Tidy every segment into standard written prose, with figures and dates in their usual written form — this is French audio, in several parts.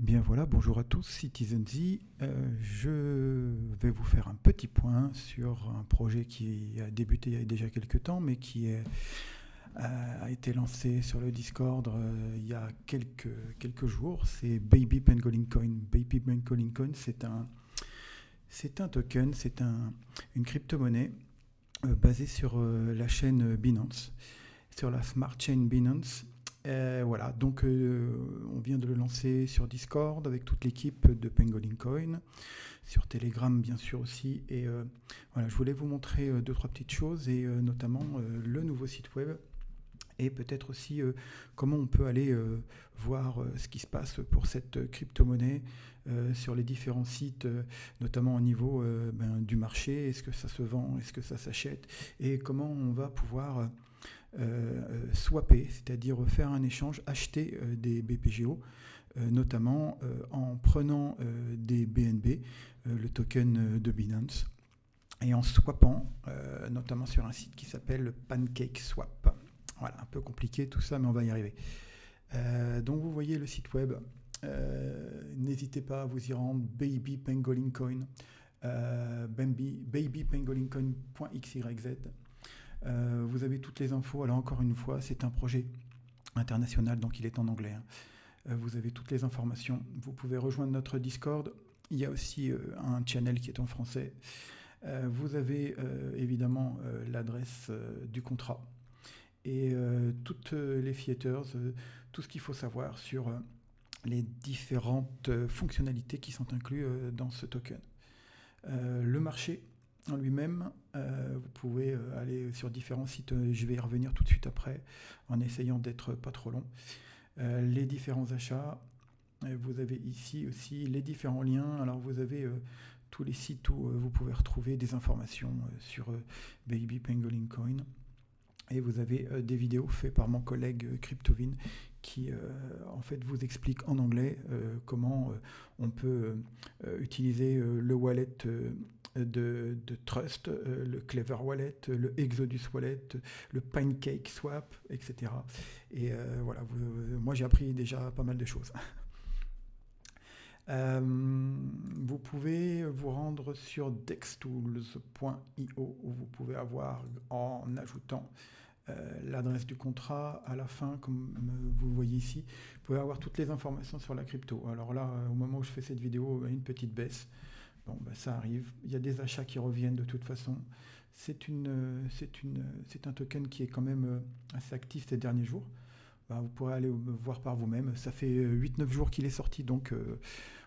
Bien voilà, bonjour à tous, Citizen Z. Je vais vous faire un petit point sur un projet qui a débuté il y a déjà quelques temps, mais a été lancé sur le Discord il y a quelques jours. C'est Baby Pangolin Coin. Baby Pangolin Coin, c'est un token, une crypto-monnaie basée sur la chaîne Binance, sur la smart chain Binance. Voilà, donc on vient de le lancer sur Discord avec toute l'équipe de Pangolin Coin, sur Telegram bien sûr aussi. Et voilà, je voulais vous montrer deux, trois petites choses et notamment le nouveau site web et peut-être aussi comment on peut aller voir ce qui se passe pour cette crypto-monnaie sur les différents sites, notamment au niveau du marché. Est-ce que ça se vend, est-ce que ça s'achète et comment on va pouvoir swapper, c'est-à-dire faire un échange, acheter des BPGO, notamment en prenant des BNB, le token de Binance, et en swappant, notamment sur un site qui s'appelle PancakeSwap. Voilà, un peu compliqué tout ça, mais on va y arriver. Donc vous voyez le site web, n'hésitez pas à vous y rendre, Baby Pangolin Coin, babypangolincoin.xyz. Vous avez toutes les infos. Alors encore une fois, c'est un projet international, donc il est en anglais. Vous avez toutes les informations. Vous pouvez rejoindre notre Discord. Il y a aussi un channel qui est en français. Vous avez évidemment l'adresse du contrat et toutes les fiatures, tout ce qu'il faut savoir sur les différentes fonctionnalités qui sont incluses dans ce token. Le marché en lui-même, vous pouvez aller sur différents sites, je vais y revenir tout de suite après, en essayant d'être pas trop long. Les différents achats, vous avez ici aussi les différents liens. Alors vous avez tous les sites où vous pouvez retrouver des informations sur Baby Pangolin Coin. Et vous avez des vidéos faites par mon collègue Cryptovin qui en fait vous explique en anglais comment on peut utiliser le wallet de Trust, le Clever Wallet, le Exodus Wallet, le PancakeSwap, etc. Et voilà, moi j'ai appris déjà pas mal de choses. Vous pouvez vous rendre sur dextools.io où vous pouvez avoir, en ajoutant l'adresse du contrat à la fin, comme vous voyez ici, vous pouvez avoir toutes les informations sur la crypto. Alors là, au moment où je fais cette vidéo, une petite baisse. Bon, ça arrive. Il y a des achats qui reviennent de toute façon. C'est un token qui est quand même assez actif ces derniers jours. Vous pourrez aller voir par vous-même. Ça fait 8-9 jours qu'il est sorti, donc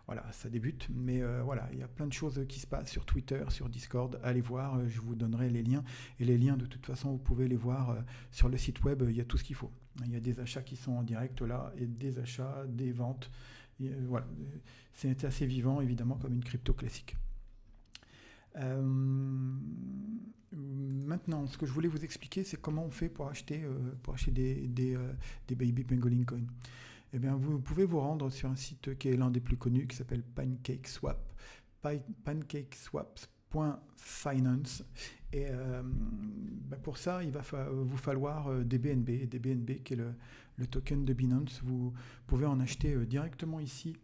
voilà, ça débute. Mais voilà, il y a plein de choses qui se passent sur Twitter, sur Discord. Allez voir, je vous donnerai les liens. Et les liens, de toute façon, vous pouvez les voir sur le site web. Il y a tout ce qu'il faut. Il y a des achats qui sont en direct là, et des achats, des ventes. Et, voilà, c'est assez vivant, évidemment, comme une crypto classique. Maintenant, ce que je voulais vous expliquer, c'est comment on fait pour acheter des Baby Pangolin Coin. Eh bien, vous pouvez vous rendre sur un site qui est l'un des plus connus, qui s'appelle PancakeSwap, pancakeswap.finance. Et pour ça, il va vous falloir des BNB qui est le token de Binance. Vous pouvez en acheter directement ici.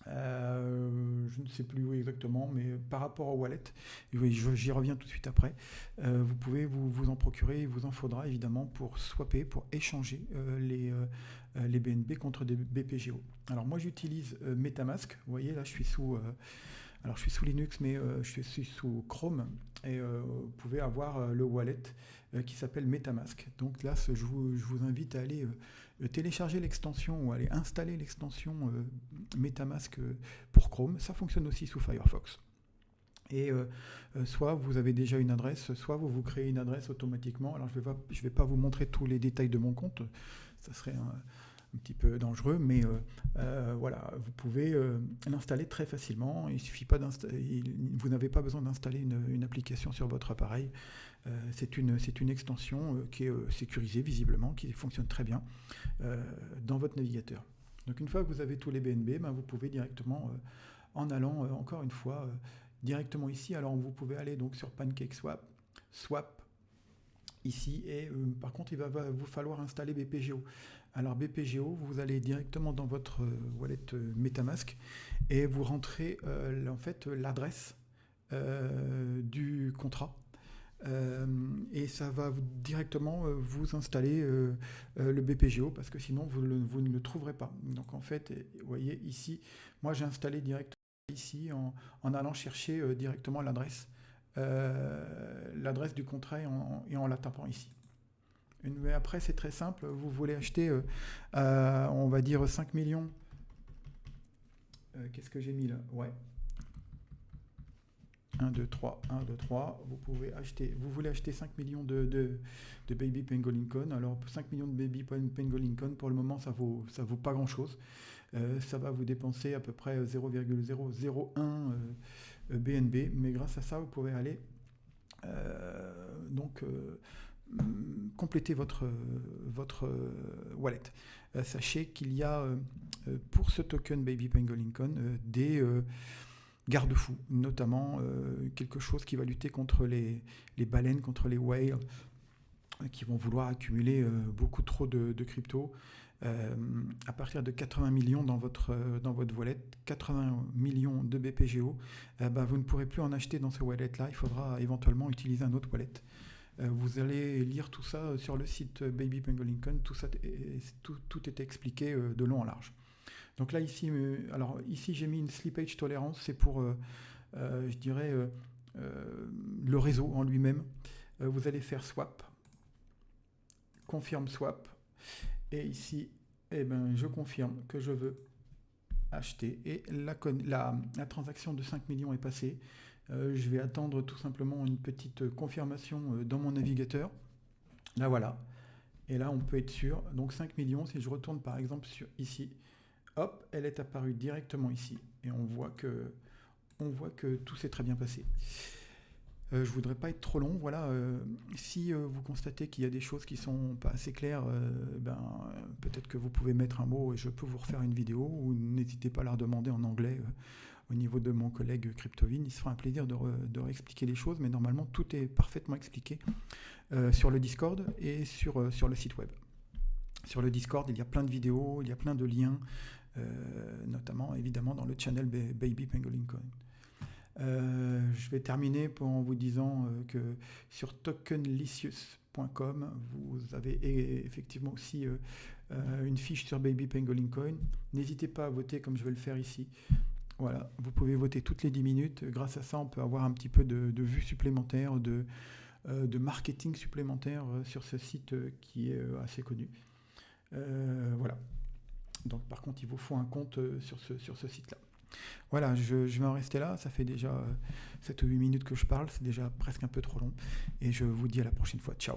Je ne sais plus où exactement, mais par rapport au wallet, oui, j'y reviens tout de suite après, vous pouvez vous en procurer, il vous en faudra évidemment pour swapper, pour échanger les BNB contre des BPGO. Alors moi j'utilise Metamask, vous voyez là je suis sous Linux, mais je suis sous Chrome, et vous pouvez avoir le wallet qui s'appelle Metamask. Donc là, je vous invite à aller télécharger l'extension ou aller installer l'extension Metamask pour Chrome. Ça fonctionne aussi sous Firefox. Et soit vous avez déjà une adresse, soit vous créez une adresse automatiquement. Alors je vais pas vous montrer tous les détails de mon compte, ça serait un petit peu dangereux, mais voilà, vous pouvez l'installer très facilement. Il suffit pas vous n'avez pas besoin d'installer une application sur votre appareil. C'est une extension qui est sécurisée visiblement, qui fonctionne très bien dans votre navigateur. Donc une fois que vous avez tous les BNB, vous pouvez directement, en allant encore une fois directement ici, alors vous pouvez aller donc sur PancakeSwap, swap ici, et par contre il va vous falloir installer BPGO. Alors BPGO, vous allez directement dans votre wallet MetaMask et vous rentrez en fait l'adresse du contrat. Et ça va directement vous installer le BPGO parce que sinon vous ne le trouverez pas. Donc en fait, vous voyez ici, moi j'ai installé directement ici en allant chercher directement l'adresse du contrat et en la tapant ici. Mais après c'est très simple, vous voulez acheter on va dire 5 millions. Qu'est-ce que j'ai mis là? Ouais. 1, 2, 3, 1, 2, 3. Vous voulez acheter 5 millions de Baby Pangolin Coin. Alors 5 millions de Baby Pangolin Coin, pour le moment, ça vaut pas grand-chose. Ça va vous dépenser à peu près 0,001 BNB. Mais grâce à ça, vous pouvez aller compléter votre wallet. Sachez qu'il y a pour ce token Baby Pangolin Coin des garde-fous, notamment quelque chose qui va lutter contre les baleines, contre les whales, qui vont vouloir accumuler beaucoup trop de crypto. À partir de 80 millions dans votre wallet, 80 millions de BPGO, vous ne pourrez plus en acheter dans ce wallet-là. Il faudra éventuellement utiliser un autre wallet. Vous allez lire tout ça sur le site Baby Pangolin Coin. Tout est expliqué de long en large. Donc là, ici, j'ai mis une slippage tolerance, c'est pour, je dirais, le réseau en lui-même. Vous allez faire swap, confirme swap, et ici, je confirme que je veux acheter, et la transaction de 5 millions est passée. Je vais attendre tout simplement une petite confirmation dans mon navigateur. Là, voilà. Et là, on peut être sûr. Donc 5 millions, si je retourne par exemple sur ici, hop, elle est apparue directement ici. Et on voit que tout s'est très bien passé. Je ne voudrais pas être trop long. Voilà, si vous constatez qu'il y a des choses qui ne sont pas assez claires, peut-être que vous pouvez mettre un mot et je peux vous refaire une vidéo, ou n'hésitez pas à la redemander en anglais au niveau de mon collègue Cryptovin. Il se fera un plaisir de réexpliquer les choses, mais normalement tout est parfaitement expliqué sur le Discord et sur le site web. Sur le Discord, il y a plein de vidéos, il y a plein de liens, notamment évidemment dans le channel Baby Pangolin Coin. Je vais terminer en vous disant que sur tokenlicious.com, vous avez effectivement aussi une fiche sur Baby Pangolin Coin. N'hésitez pas à voter comme je vais le faire ici. Voilà, vous pouvez voter toutes les 10 minutes. Grâce à ça, on peut avoir un petit peu de vues supplémentaires, de marketing supplémentaire sur ce site qui est assez connu. Voilà. Donc par contre, il vous faut un compte sur ce site-là. Voilà, je vais en rester là. Ça fait déjà 7 ou 8 minutes que je parle. C'est déjà presque un peu trop long. Et je vous dis à la prochaine fois. Ciao.